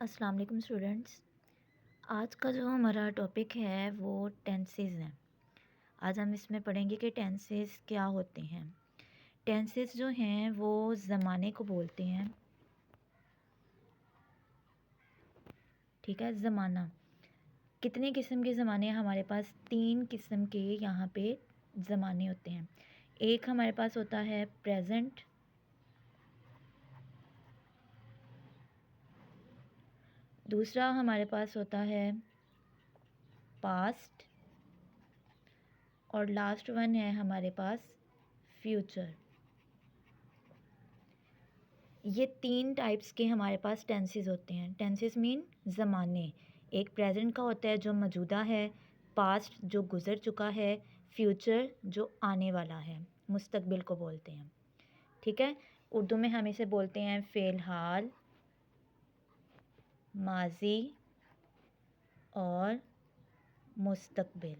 अस्सलाम वालेकुम स्टूडेंट्स। आज का जो हमारा टॉपिक है वो टेंसेस है। आज हम इसमें पढ़ेंगे कि टेंसेस क्या होते हैं। टेंसेस जो हैं वो ज़माने को बोलते हैं। ठीक है, ज़माना। कितने किस्म के ज़माने हमारे पास? 3 किस्म के यहाँ पे ज़माने होते हैं। एक हमारे पास होता है प्रेजेंट, दूसरा हमारे पास होता है पास्ट, और लास्ट वन है हमारे पास फ्यूचर। ये 3 टाइप्स के हमारे पास टेंसेस होते हैं। टेंसेस मीन ज़माने। एक प्रेजेंट का होता है जो मौजूदा है, पास्ट जो गुज़र चुका है, फ्यूचर जो आने वाला है, मुस्तकबिल को बोलते हैं। ठीक है, उर्दू में हम इसे बोलते हैं फ़िलहाल, माजी और मुस्तकबिल।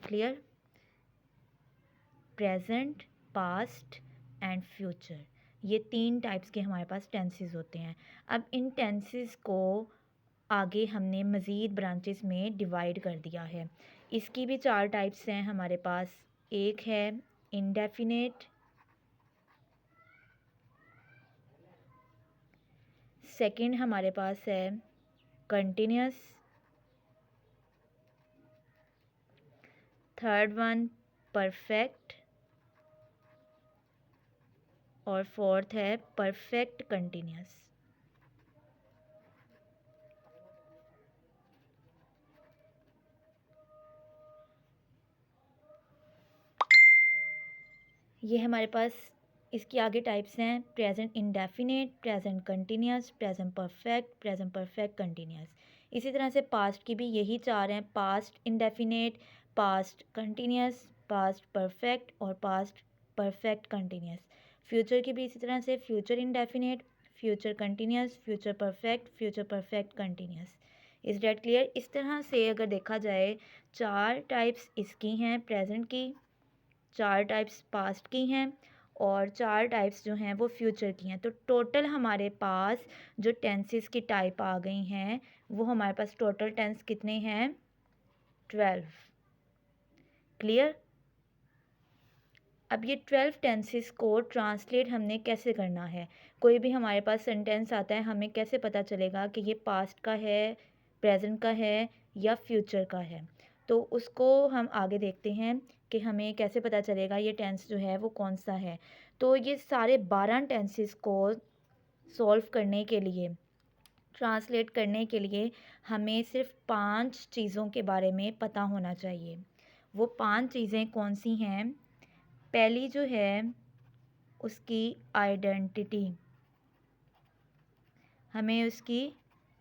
Clear? Present, past and future, ये 3 टाइप्स के हमारे पास टेंसेस होते हैं। अब इन टेंसेस को आगे हमने मज़ीद ब्रांचेस में डिवाइड कर दिया है। इसकी भी 4 टाइप्स हैं हमारे पास। एक है इंडेफिनेट, सेकंड हमारे पास है कंटिन्यूस, थर्ड वन परफेक्ट, और फोर्थ है परफेक्ट कंटिन्यूस। ये हमारे पास इसकी आगे टाइप्स हैं present indefinite, present continuous, present perfect continuous. इसी तरह से पास्ट की भी यही 4 हैं, past indefinite, past continuous, past perfect और पास्ट परफेक्ट कंटिन्यूस। फ्यूचर की भी इसी तरह से future indefinite, future continuous, future perfect continuous. Is that clear? इस तरह से अगर देखा जाए 4 टाइप्स इसकी हैं प्रेजेंट की, 4 टाइप्स पास्ट की हैं और 4 टाइप्स जो हैं वो फ्यूचर की हैं। तो टोटल हमारे पास जो टेंसेस की टाइप आ गई हैं वो हमारे पास टोटल टेंस कितने हैं? 12। क्लियर? अब ये 12 टेंसेस को ट्रांसलेट हमने कैसे करना है? कोई भी हमारे पास सेंटेंस आता है, हमें कैसे पता चलेगा कि ये पास्ट का है, प्रेजेंट का है या फ्यूचर का है? तो उसको हम आगे देखते हैं कि हमें कैसे पता चलेगा ये टेंस जो है वो कौन सा है। तो ये सारे 12 टेंसेस को सॉल्व करने के लिए, ट्रांसलेट करने के लिए हमें सिर्फ 5 चीज़ों के बारे में पता होना चाहिए। वो 5 चीज़ें कौन सी हैं? पहली जो है उसकी आइडेंटिटी, हमें उसकी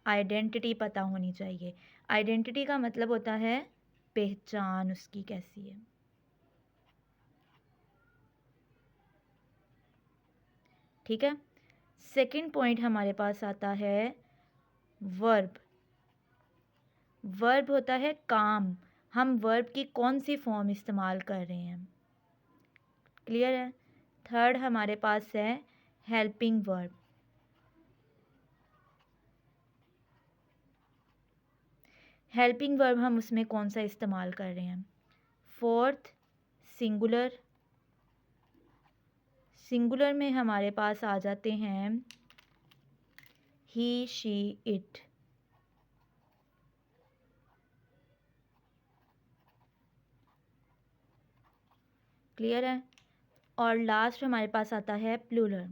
आइडेंटिटी पता होनी चाहिए। आइडेंटिटी का मतलब होता है पहचान उसकी कैसी है। ठीक है, सेकंड पॉइंट हमारे पास आता है वर्ब। वर्ब होता है काम, हम वर्ब की कौन सी फॉर्म इस्तेमाल कर रहे हैं। क्लियर है? थर्ड हमारे पास है हेल्पिंग वर्ब। हेल्पिंग वर्ब हम उसमें कौन सा इस्तेमाल कर रहे हैं। Fourth singular. सिंगुलर में हमारे पास आ जाते हैं ही, शी, इट। क्लियर है? और लास्ट हमारे पास आता है प्लूरल।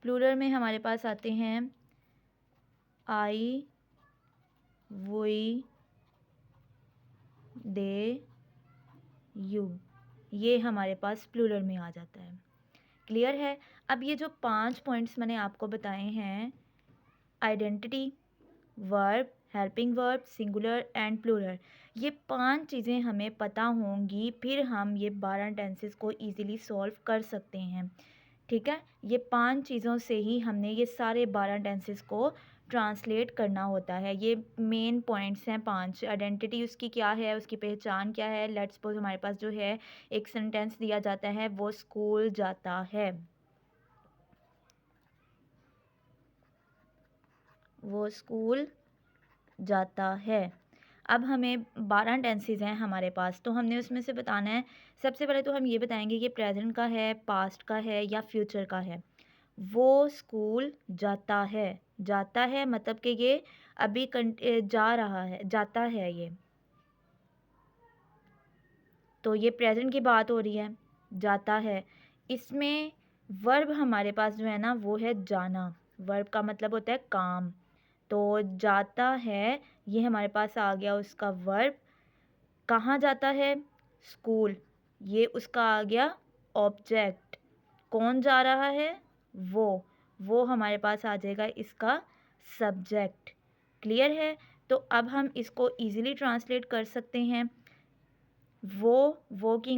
प्लूरल में हमारे पास आते हैं आई, वी, दे, यू। ये हमारे पास प्लूरल में आ जाता है। क्लियर है? अब ये जो 5 पॉइंट्स मैंने आपको बताए हैं, identity, verb, helping verb, singular and plural, ये 5 चीज़ें हमें पता होंगी, फिर हम ये 12 टेंसेस को इजीली सॉल्व कर सकते हैं। ठीक है, ये 5 चीज़ों से ही हमने ये सारे 12 टेंसेस को ट्रांसलेट करना होता है। ये मेन पॉइंट्स हैं 5। आइडेंटिटी उसकी क्या है, उसकी पहचान क्या है। लेट्स सपोज हमारे पास जो है एक सेंटेंस दिया जाता है, वो स्कूल जाता है। वो स्कूल जाता है। अब हमें 12 टेंसेस हैं हमारे पास, तो हमने उसमें से बताना है। सबसे पहले तो हम ये बताएंगे कि प्रेजेंट का है, पास्ट का है या फ्यूचर का है। वो स्कूल जाता है मतलब कि ये अभी जा रहा है, जाता है ये, तो ये प्रेजेंट की बात हो रही है, जाता है। इसमें वर्ब हमारे पास जो है ना वो है जाना। वर्ब का मतलब होता है काम। तो जाता है, ये हमारे पास आ गया उसका वर्ब। कहाँ जाता है? स्कूल, ये उसका आ गया ऑब्जेक्ट। कौन जा रहा है? वो हमारे पास आ जाएगा इसका सब्जेक्ट। क्लियर है? तो अब हम इसको इजीली ट्रांसलेट कर सकते हैं। वो की